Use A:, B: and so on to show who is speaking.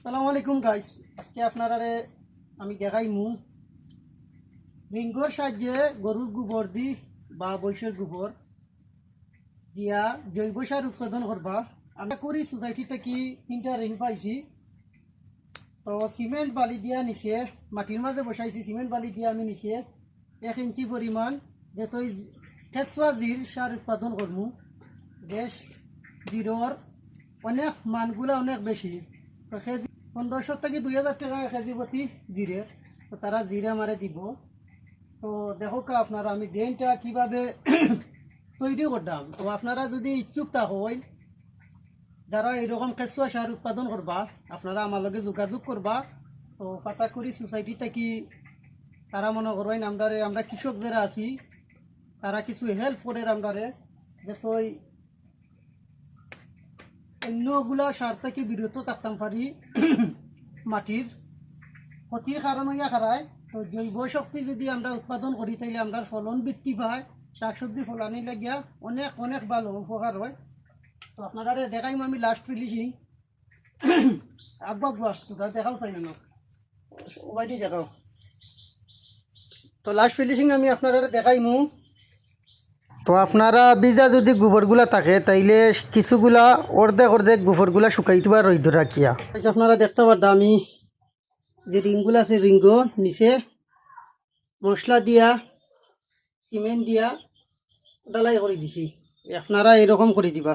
A: আসসালামু আলাইকুম গাইস, আজকে আপনারা আমি দেখাইমু রিঙ্গর সাহায্যে গরুর গোবর দি বা বৈশের গোবর দিয়া জৈব সার উৎপাদন করবা। আমরা করি সোসাইটি থেকে 3টা রিং পাইছি। তো সিমেন্ট বালি দিয়া নিচে মাটির মাঝে বসাইছি, সিমেন্ট বালি দিয়া আমি নিচে 1 ইঞ্চি পরিমাণ যেতই কেঁচুয়া জির সার উৎপাদন করমু। দেশ জিরোর অনেক মানগুলা অনেক বেশি, তো সে 1500 থেকে 2000 টাকা কেজি প্রতি জিরে। তো তারা জিরে মারে দিব। তো দেখো আপনারা আমি ড্রেনটা কীভাবে তৈরি করতাম। তো আপনারা যদি ইচ্ছুক হয় যারা এরকম কেঁচুয়া সার উৎপাদন করবা, আপনারা আমার লগে যোগাযোগ করবা। তো পাতাকুড়ি সোসাইটি থেকে তারা মনে করেন আমরা কৃষক যারা আছি তারা কিছু হেল্প করে আমরারে যে তুই অন্যগুলা সার থেকে বিরত থাকতাম পারি। মাটির ক্ষতির কারণ হইয়া খারায়। তো জৈব শক্তি যদি আমরা উৎপাদন করি তাইলে আমরা ফলন বৃদ্ধি পায়, শাকসবজি ফলানি লাগিয়া অনেক অনেক ভালো উপকার হয়। তো আপনারা দেখাইম আমি লাস্ট ফিনিশিং আগবা তোরা দেখাও চাই না সবাই দেখাও। তো লাস্ট ফিনিশিং আমি আপনারা দেখাইমু। তো আপনারা বীজা যদি গোবরগুলা থাকে তাইলে কিছুগুলা অর্ধেক অর্ধেক গোবরগুলা শুকাই দিবা রইদ রাখিয়া। আপনারা দেখতে পারতাম আমি যে রিংগুলো আছে রিঙ্গো নিচে মশলা দিয়া সিমেন্ট দিয়া ডালাই করে দিছি। আপনারা এরকম করে দিবা।